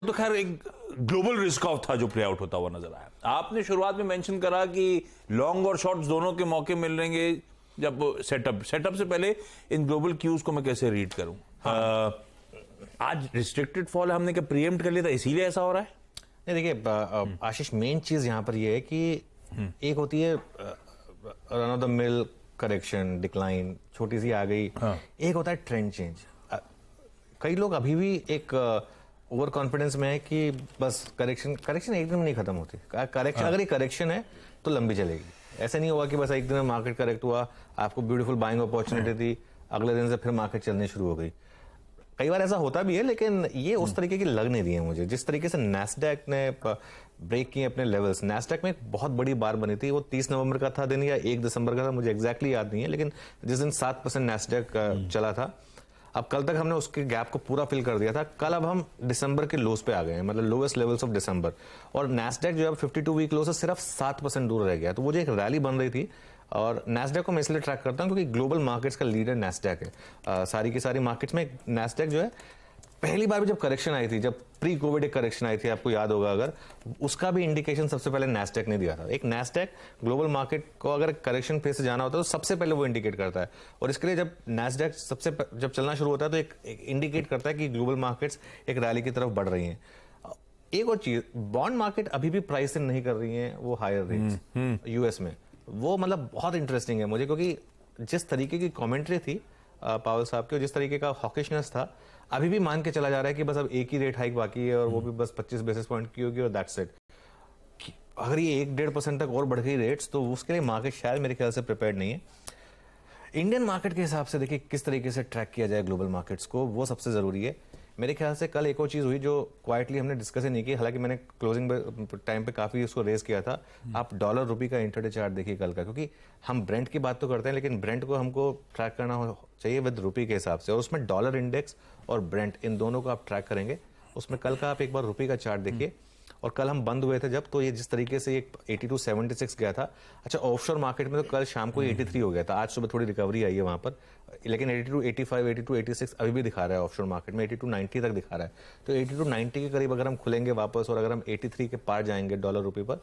तो खैर एक ग्लोबल रिस्क ऑफ था जो प्ले आउट होता हुआ नजर आया। आपने शुरुआत में मेंशन करा कि लॉन्ग और शॉर्ट्स दोनों के मौके मिल रहेंगे जब सेटअप से पहले इन ग्लोबल क्यूज को मैं कैसे रीड करूं। आज रिस्ट्रिक्टेड फॉल हमने क्या प्रीएम्प्ट कर लिया था इसीलिए ऐसा हो रहा है? नहीं देखिए आशीष, मेन चीज यहाँ पर ये है कि एक होती है run of the mill correction decline, छोटी सी आ गई। एक होता है ट्रेंड चेंज। कई लोग अभी भी एक ओवर कॉन्फिडेंस में है कि बस करेक्शन एकदम नहीं खत्म होती। करेक्शन अगर ये करेक्शन है तो लंबी चलेगी। ऐसा नहीं होगा कि बस एक दिन में मार्केट करेक्ट हुआ, आपको ब्यूटीफुल बाइंग अपॉर्चुनिटी थी, अगले दिन से फिर मार्केट चलनी शुरू हो गई। कई बार ऐसा होता भी है, लेकिन ये उस तरीके की लग नहीं रही है मुझे। जिस तरीके से नैस्डैक ने ब्रेक किए अपने लेवल्स, नैस्डैक में एक बहुत बड़ी बार बनी थी। वो 30 नवंबर का था दिन या 1 दिसंबर का था, मुझे एग्जैक्टली याद नहीं है, लेकिन जिस दिन 7% नैस्डैक चला था। अब कल तक हमने उसके गैप को पूरा फिल कर दिया था। कल अब हम दिसंबर के लोस पे आ गए हैं, मतलब लोएस्ट लेवल्स ऑफ दिसंबर। और नैस्डैक जो है 52 वीक लो से सिर्फ 7% दूर रह गया। तो वो जो एक रैली बन रही थी, और नैस्डैक को मैं इसलिए ट्रैक करता हूं क्योंकि ग्लोबल मार्केट्स का लीडर नैस्डैक है। सारी की सारी मार्केट्स में नैस्डैक जो है, पहली बार भी जब करेक्शन आई थी, जब प्री कोविड एक करेक्शन आई थी, आपको याद होगा अगर, उसका भी इंडिकेशन सबसे पहले नैस्डैक ने दिया था। एक नैस्डैक ग्लोबल मार्केट को अगर करेक्शन फेज से जाना होता है तो सबसे पहले वो इंडिकेट करता है। और इसके लिए जब नैस्डैक जब चलना शुरू होता है तो एक इंडिकेट करता है कि ग्लोबल मार्केट्स एक रैली की तरफ बढ़ रही हैं। एक और चीज, बॉन्ड मार्केट अभी भी प्राइस इन नहीं कर रही है वो हायर रेट्स यूएस में। वो मतलब बहुत इंटरेस्टिंग है मुझे, क्योंकि जिस तरीके की कमेंट्री थी पावल साहब की और जिस तरीके का हॉकिशनेस था, अभी भी मान के चला जा रहा है कि बस अब एक ही रेट हाइक बाकी है और वो भी बस 25 बेसिस पॉइंट की होगी और दैट्स इट। अगर ये 1-1.5% तक और बढ़ गई रेट्स तो उसके लिए मार्केट शायद मेरे ख्याल से प्रिपेयर्ड नहीं है। इंडियन मार्केट के हिसाब से देखिए किस तरीके से ट्रैक किया जाए ग्लोबल मार्केट्स को, वो सबसे जरूरी है मेरे ख्याल से। कल एक और चीज हुई जो क्वाइटली हमने डिस्कस ही नहीं की, हालांकि मैंने क्लोजिंग टाइम पे काफी उसको रेज किया था। आप डॉलर रुपी का इंटरडे चार्ट देखिए कल का, क्योंकि हम ब्रेंट की बात तो करते हैं लेकिन ब्रेंट को हमको ट्रैक करना चाहिए विद रुपी के हिसाब से, और उसमें डॉलर इंडेक्स और ब्रेंट इन दोनों को आप ट्रैक करेंगे। उसमें कल का आप एक बार रुपी का चार्ट देखिए, और कल हम बंद हुए थे जब, तो ये जिस तरीके से एक 82.76 गया था। अच्छा, ऑफशोर मार्केट में तो कल शाम को 83 हो गया था, आज सुबह थोड़ी रिकवरी आई है वहां पर, लेकिन 82, 85, 82, 86 अभी भी दिखा रहा है ऑफशोर मार्केट में, 82.90 तक दिखा रहा है। तो 82.90 के करीब अगर हम खुलेंगे वापस और अगर हम 83 के पार जाएंगे डॉलर रुपये पर,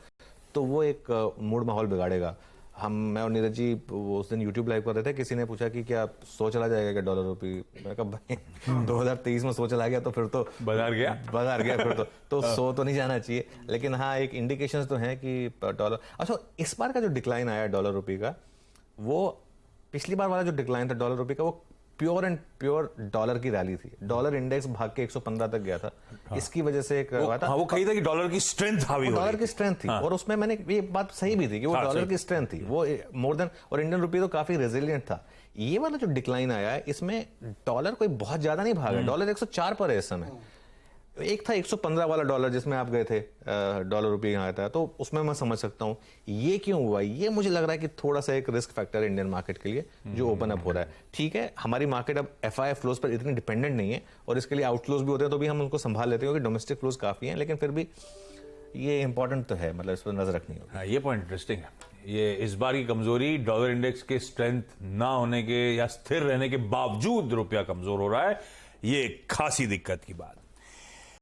तो वो एक मूड माहौल बिगाड़ेगा। मैं और नीरज जी उस दिन यूट्यूब लाइव कर रहे थे, किसी ने पूछा कि क्या सो चला जाएगा क्या डॉलर रुपी? मैं कहा भाई 2023 में सो चला गया तो फिर तो बाजार गया फिर तो सो तो नहीं जाना चाहिए। लेकिन हाँ, एक इंडिकेशंस तो हैं कि डॉलर, अच्छा इस बार का जो डिक्लाइन आया डॉलर रुपी का, वो पिछली बार वाला जो डिक्लाइन था डॉलर रुपी का, वो प्योर डॉलर की रैली थी। डॉलर इंडेक्स भाग के 115 तक गया था। इसकी वजह से एक हुआ था। वो कही था कि डॉलर की स्ट्रेंथ हावी हो रही, डॉलर की स्ट्रेंथ थी। और उसमें मैंने ये बात सही भी थी कि वो डॉलर की स्ट्रेंथ थी, वो मोर देन, और इंडियन रुपी तो काफी रेजिलिएंट था। ये वाला जो डिक्लाइन आया है, इसमें डॉलर कोई बहुत ज्यादा नहीं भागा। डॉलर 104 पर है इस समय। एक था 115 वाला डॉलर जिसमें आप गए थे, डॉलर रुपये यहाँ आता है, तो उसमें मैं समझ सकता हूँ ये क्यों हुआ। ये मुझे लग रहा है कि थोड़ा सा एक रिस्क फैक्टर है इंडियन मार्केट के लिए जो ओपन अप हो रहा है। ठीक है, हमारी मार्केट अब एफआई फ्लोज पर इतनी डिपेंडेंट नहीं है, और इसके लिए आउटफ्लोज भी होते हैं तो भी हम उनको संभाल लेते हैं क्योंकि डोमेस्टिक फ्लोज काफी हैं, लेकिन फिर भी ये इंपॉर्टेंट तो है, मतलब इस पर नजर रखनी होगी। ये पॉइंट इंटरेस्टिंग है। ये इस बार की कमजोरी डॉलर इंडेक्स के स्ट्रेंथ ना होने के या स्थिर रहने के बावजूद रुपया कमजोर हो रहा है, ये खासी दिक्कत की बात है।